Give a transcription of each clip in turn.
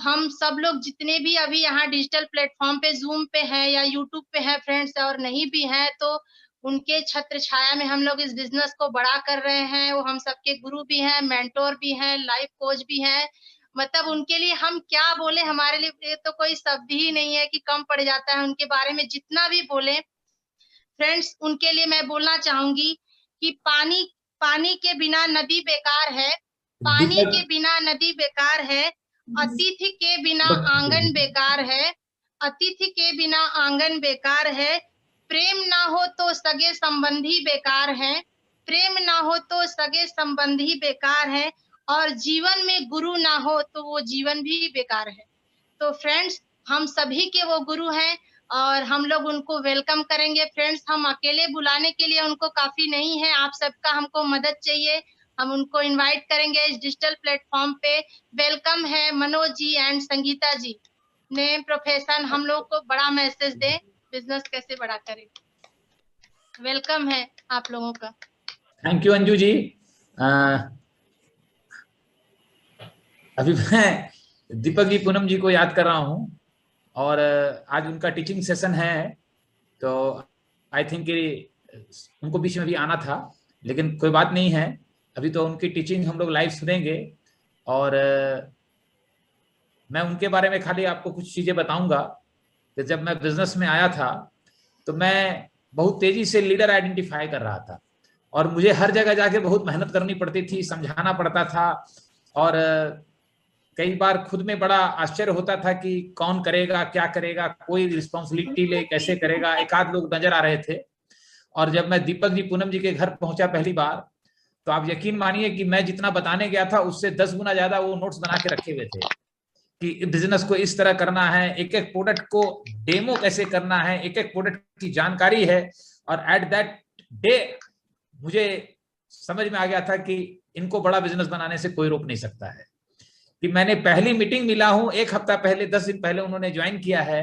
हम सब लोग जितने भी अभी यहाँ डिजिटल प्लेटफॉर्म पे जूम पे हैं या यूट्यूब पे हैं फ्रेंड्स, और नहीं भी हैं, तो उनके छत्र छाया में हम लोग इस बिजनेस को बड़ा कर रहे हैं। वो हम सबके गुरु भी हैं, मेंटोर भी हैं, लाइफ कोच भी हैं। मतलब उनके लिए हम क्या बोले, हमारे लिए तो कोई शब्द ही नहीं है कि कम पड़ जाता है उनके बारे में जितना भी बोले। फ्रेंड्स, उनके लिए मैं बोलना चाहूंगी कि पानी पानी के बिना नदी बेकार है, पानी दीपक के बिना नदी बेकार है, अतिथि के बिना आंगन दीपक बेकार है, अतिथि के बिना आंगन बेकार है, प्रेम ना हो तो सगे संबंधी बेकार है, प्रेम ना हो तो सगे संबंधी बेकार है, और जीवन में गुरु ना हो तो वो जीवन भी बेकार है। तो फ्रेंड्स, हम सभी के वो गुरु हैं और हम लोग उनको वेलकम करेंगे। फ्रेंड्स, हम अकेले बुलाने के लिए उनको काफी नहीं है, आप सबका हमको मदद चाहिए। हम उनको इनवाइट करेंगे इस डिजिटल प्लेटफॉर्म पे। वेलकम है Manoj ji and Sangeeta ji. Name profession हम लोग को बड़ा मैसेज दे, बिजनेस कैसे बड़ा करें। वेलकम है आप लोगों का। Thank you Anju ji. अ, अभी मैं दीपक जी पूनम जी को याद कर रहा हूँ और आज उनका टीचिंग सेशन है, तो आई थिंक उनको बीच में भी आना था, लेकिन कोई बात नहीं है। अभी तो उनकी टीचिंग हम लोग लाइव सुनेंगे और मैं उनके बारे में खाली आपको कुछ चीजें बताऊंगा कि जब मैं बिजनेस में आया था तो मैं बहुत तेजी से लीडर आइडेंटिफाई कर रहा था और मुझे हर जगह जाके बहुत मेहनत करनी पड़ती थी, समझाना पड़ता था और कई बार खुद में बड़ा आश्चर्य होता था कि कौन करेगा, क्या करेगा, कोई रिस्पॉन्सिबिलिटी ले, कैसे करेगा। एक आध लोग नजर आ रहे थे और जब मैं दीपक जी पूनम जी के घर पहुंचा पहली बार, तो आप यकीन मानिए कि मैं जितना बताने गया था उससे 10 गुना ज्यादा वो नोट्स बना के रखे हुए थे कि बिजनेस को इस तरह करना है, एक एक प्रोडक्ट को डेमो कैसे करना है, एक एक प्रोडक्ट की जानकारी है। और एट दैट डे मुझे समझ में आ गया था कि इनको बड़ा बिजनेस बनाने से कोई रोक नहीं सकता है। कि मैंने पहली मीटिंग मिला हूं 1 हफ्ता पहले, 10 दिन पहले उन्होंने ज्वाइन किया है,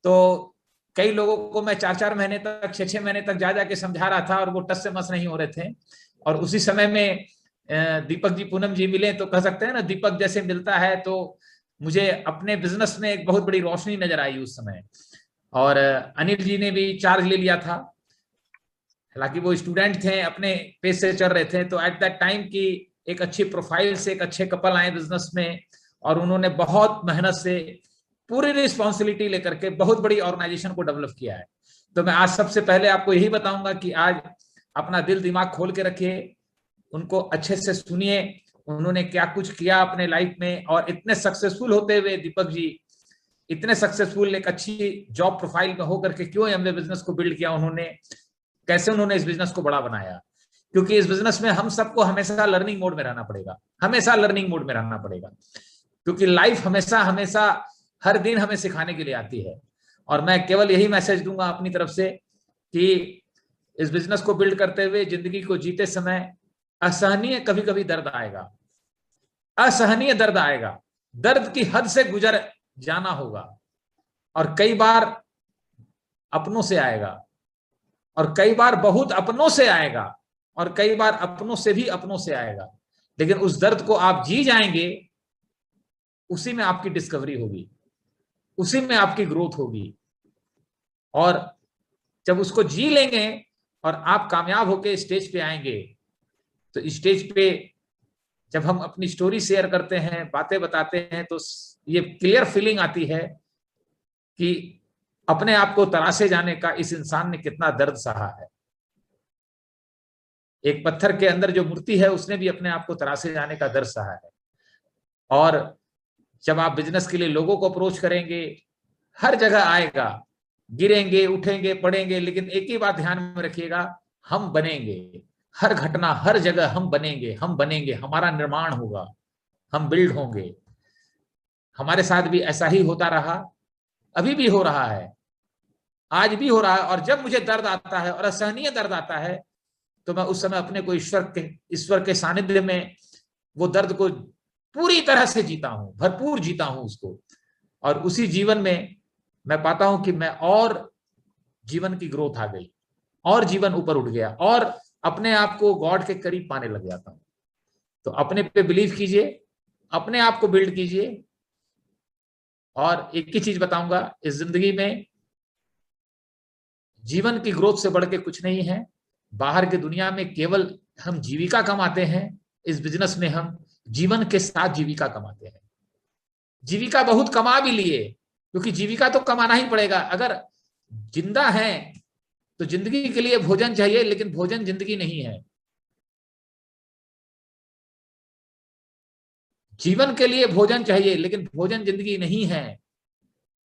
तो कई लोगों को मैं 4-4 महीने तक, 6-6 महीने तक जा जाके समझा रहा था और वो टस से मस नहीं हो रहे थे। और उसी समय में दीपक जी पूनम जी मिले तो कह सकते हैं ना, दीपक जैसे मिलता है तो मुझे अपने बिजनेस में एक बहुत बड़ी रोशनी नजर आई उस समय। और अनिल जी ने भी चार्ज ले लिया था, हालांकि वो स्टूडेंट थे, अपने पेज से चल रहे थे। तो एट दैट टाइम की एक अच्छी प्रोफाइल से एक अच्छे कपल आए बिजनेस में और उन्होंने बहुत मेहनत से पूरी रिस्पॉन्सिबिलिटी लेकर के बहुत बड़ी ऑर्गेनाइजेशन को डेवलप किया है। तो मैं आज सबसे पहले आपको यही बताऊंगा कि आज अपना दिल दिमाग खोल के रखिए, उनको अच्छे से सुनिए, उन्होंने क्या कुछ किया अपने लाइफ में और इतने सक्सेसफुल होते हुए दीपक जी इतने सक्सेसफुल एक अच्छी जॉब प्रोफाइल में होकर के क्यों एमवे बिजनेस को बिल्ड किया उन्होंने, कैसे उन्होंने इस बिजनेस को बड़ा बनाया। क्योंकि इस बिजनेस में हम सबको हमेशा लर्निंग मोड में रहना पड़ेगा, हमेशा लर्निंग मोड में रहना पड़ेगा, क्योंकि लाइफ हमेशा हमेशा हर दिन हमें सिखाने के लिए आती है। और मैं केवल यही मैसेज दूंगा अपनी तरफ से कि इस बिजनेस को बिल्ड करते हुए जिंदगी को जीते समय असहनीय कभी कभी दर्द आएगा, असहनीय दर्द आएगा, दर्द की हद से गुजर जाना होगा। और कई बार अपनों से आएगा और कई बार बहुत अपनों से आएगा और कई बार अपनों से भी अपनों से आएगा, लेकिन उस दर्द को आप जी जाएंगे, उसी में आपकी डिस्कवरी होगी, उसी में आपकी ग्रोथ होगी। और जब उसको जी लेंगे और आप कामयाब होकर स्टेज पे आएंगे, तो स्टेज पे जब हम अपनी स्टोरी शेयर करते हैं, बातें बताते हैं, तो ये क्लियर फीलिंग आती है कि अपने आप को तराशे जाने का इस इंसान ने कितना दर्द सहा है। एक पत्थर के अंदर जो मूर्ति है उसने भी अपने आप को तराशे जाने का दर्द सहा है। और जब आप बिजनेस के लिए लोगों को अप्रोच करेंगे, हर जगह आएगा, गिरेंगे, उठेंगे, पड़ेंगे, लेकिन एक ही बात ध्यान में रखिएगा, हम बनेंगे। हर घटना, हर जगह हम बनेंगे, हम बनेंगे, हमारा निर्माण होगा, हम बिल्ड होंगे। हमारे साथ भी ऐसा ही होता रहा, अभी भी हो रहा है, आज भी हो रहा है। और जब मुझे दर्द आता है और असहनीय दर्द आता है, तो मैं उस समय अपने को ईश्वर के सानिध्य में वो दर्द को पूरी तरह से जीता हूं, भरपूर जीता हूं उसको। और उसी जीवन में मैं पाता हूं कि मैं और जीवन की ग्रोथ आ गई और जीवन ऊपर उठ गया और अपने आप को गॉड के करीब पाने लग जाता हूं। तो अपने पे बिलीव कीजिए, अपने आप को बिल्ड कीजिए, और एक ही चीज बताऊंगा, इस जिंदगी में जीवन की ग्रोथ से बढ़ के कुछ नहीं है। बाहर की दुनिया में केवल हम जीविका कमाते हैं, इस बिजनेस में हम जीवन के साथ जीविका कमाते हैं। जीविका बहुत कमा भी लिए, क्योंकि जीविका तो कमाना ही पड़ेगा। अगर जिंदा है तो जिंदगी के लिए भोजन चाहिए, लेकिन भोजन जिंदगी नहीं है। जीवन के लिए भोजन चाहिए, लेकिन भोजन जिंदगी नहीं है।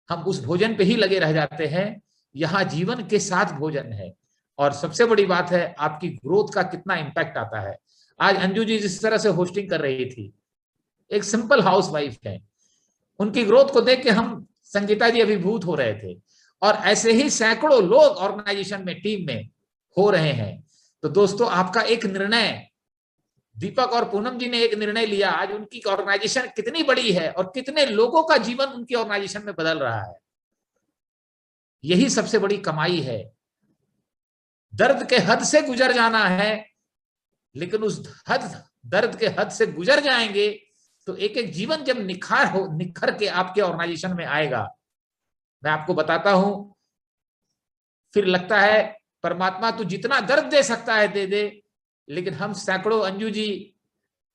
हम उस भोजन पे ही लगे रह जाते हैं। यहां जीवन के साथ भोजन है। और सबसे बड़ी बात है आपकी ग्रोथ का कितना इंपैक्ट आता है। आज अंजू जी जिस तरह से होस्टिंग कर रही थी, एक सिंपल हाउस वाइफ है, उनकी ग्रोथ को देख के हम, संगीता जी, अभिभूत हो रहे थे। और ऐसे ही सैकड़ों लोग ऑर्गेनाइजेशन में, टीम में हो रहे हैं। तो दोस्तों, आपका एक निर्णय, दीपक और पूनम जी ने एक निर्णय लिया, आज उनकी ऑर्गेनाइजेशन कितनी बड़ी है और कितने लोगों का जीवन उनकी ऑर्गेनाइजेशन में बदल रहा है। यही सबसे बड़ी कमाई है। दर्द के हद से गुजर जाना है, लेकिन उस दर्द के हद से गुजर जाएंगे तो एक एक जीवन जब निखर के आपके ऑर्गेनाइजेशन में आएगा, मैं आपको बताता हूं, फिर लगता है परमात्मा तो जितना दर्द दे सकता है दे दे। लेकिन हम सैकड़ों, अंजू जी,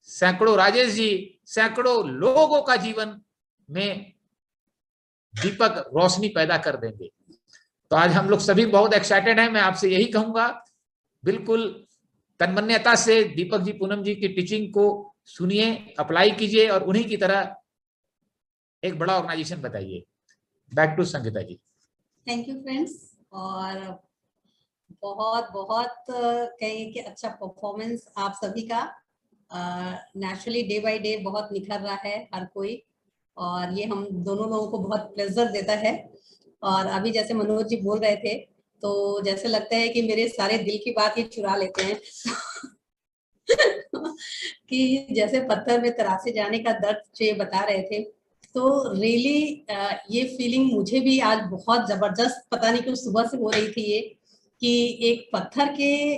सैकड़ों राजेश जी, सैकड़ों लोगों का जीवन में दीपक रोशनी पैदा कर देंगे। तो आज हम लोग सभी बहुत एक्साइटेड हैं। मैं आपसे यही कहूंगा, बिल्कुल तन्मन्यता से दीपक जी, पूनम जी की टीचिंग को सुनिए, अप्लाई कीजिए और उन्हीं की तरह एक बड़ा ऑर्गेनाइजेशन बताइए। Back to Sangeeta ji. Thank you friends. और बहुत बहुत कहें कि अच्छा परफॉर्मेंस आप सभी का। नेचुरली डे बाय डे बहुत निखर रहा है हर कोई, और ये हम दोनों लोगों को बहुत प्लेजर देता है। और अभी जैसे मनोज जी बोल रहे थे, तो जैसे लगता है कि मेरे सारे दिल की बात ये चुरा लेते हैं कि जैसे पत्थर में तराशे जाने का दर्द जो ये बता रहे थे, तो रियली ये फीलिंग मुझे भी आज बहुत जबरदस्त, पता नहीं क्यों सुबह से हो रही थी ये, कि एक पत्थर के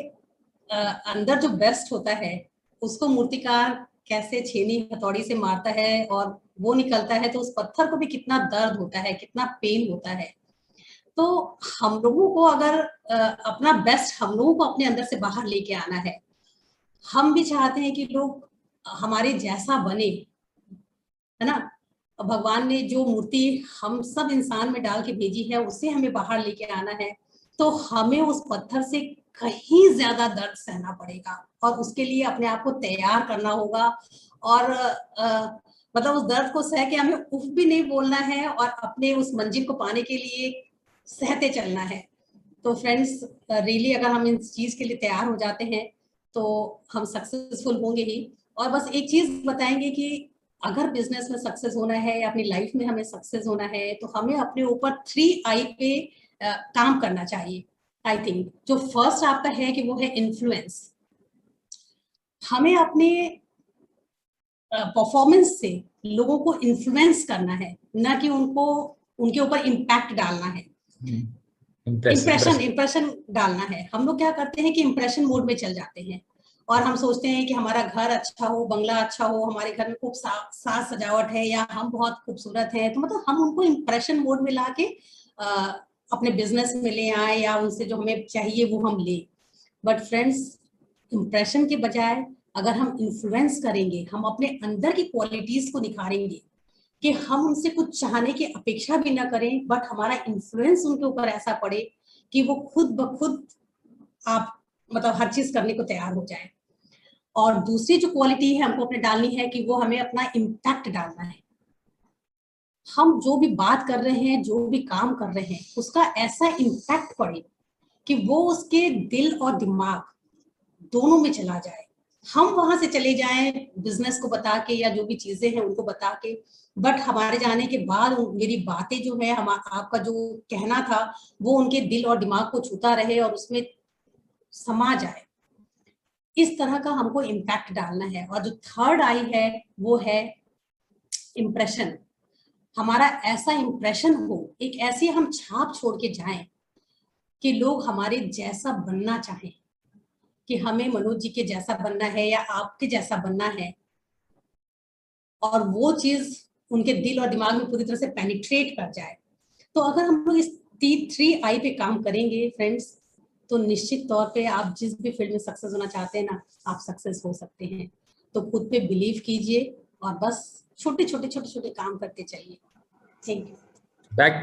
अंदर जो बेस्ट होता है उसको मूर्तिकार कैसे छेनी हथौड़ी से मारता है और वो निकलता है, तो उस पत्थर को भी कितना दर्द होता है, कितना पेन होता है। तो हम लोगों को अगर अपना बेस्ट हम लोगों को अपने अंदर से बाहर लेके आना है, हम भी चाहते हैं कि लोग हमारे जैसा बने, है ना। भगवान ने जो मूर्ति हम सब इंसान में डाल के भेजी है, उससे हमें बाहर लेके आना है, तो हमें उस पत्थर से कहीं ज्यादा दर्द सहना पड़ेगा और उसके लिए अपने आप को तैयार करना होगा। और मतलब उस दर्द को सह के हमें उफ भी नहीं बोलना है और अपने उस मंजिल को पाने के लिए सहते चलना है। तो फ्रेंड्स, रियली अगर हम इस चीज के लिए तैयार हो जाते हैं तो हम सक्सेसफुल होंगे ही। और बस एक चीज बताएंगे कि अगर बिजनेस में सक्सेस होना है या अपनी लाइफ में हमें सक्सेस होना है, तो हमें अपने ऊपर 3I पे काम करना चाहिए। आई थिंक जो फर्स्ट आपका है कि वो है इन्फ्लुएंस। हमें अपने परफॉर्मेंस से लोगों को इन्फ्लुएंस करना है, ना कि उनको उनके ऊपर इम्पैक्ट डालना है। इम्प्रेशन डालना है। हम लोग क्या करते हैं कि इम्प्रेशन मोड में चल जाते हैं और हम सोचते हैं कि हमारा घर अच्छा हो, बंगला अच्छा हो, हमारे घर में खूब साज सजावट है या हम बहुत खूबसूरत हैं, तो मतलब हम उनको इम्प्रेशन मोड में ला के अपने बिजनेस में ले आए या उनसे जो हमें चाहिए वो हम ले। बट फ्रेंड्स, इम्प्रेशन के बजाय अगर हम इन्फ्लुएंस करेंगे, हम अपने अंदर की क्वालिटीज को निखारेंगे कि हम उनसे कुछ चाहने की अपेक्षा भी ना करें, बट हमारा इन्फ्लुएंस उनके ऊपर ऐसा पड़े कि वो खुद ब खुद आप मतलब हर चीज करने को तैयार हो जाए। और दूसरी जो क्वालिटी है हमको अपने डालनी है कि वो हमें अपना इम्पैक्ट डालना है। हम जो भी बात कर रहे हैं, जो भी काम कर रहे हैं, उसका ऐसा इम्पैक्ट पड़े कि वो उसके दिल और दिमाग दोनों में चला जाए। हम वहां से चले जाएं बिजनेस को बता के या जो भी चीजें हैं उनको बता के, बट हमारे जाने के बाद मेरी बातें जो है, हम आपका जो कहना था वो उनके दिल और दिमाग को छूता रहे और उसमें समा जाए। इस तरह का हमको इम्पैक्ट डालना है। और जो थर्ड आई है वो है इम्प्रेशन। हमारा ऐसा इम्प्रेशन हो, एक ऐसी हम छाप छोड़ के जाएं कि लोग हमारे जैसा बनना चाहें, कि हमें मनोज जी के जैसा बनना है या आपके जैसा बनना है। और वो चीज उनके दिल और दिमाग में पूरी तरह से पेनिट्रेट कर जाए। तो अगर हम लोग इस 3I पे काम करेंगे फ्रेंड्स, तो निश्चित तौर पे आप जिस भी फील्ड में सक्सेस होना चाहते हैं ना, आप सक्सेस हो सकते हैं। तो खुद पे बिलीव कीजिए और बस छोटे छोटे काम करते चलिए। Thank you. बैक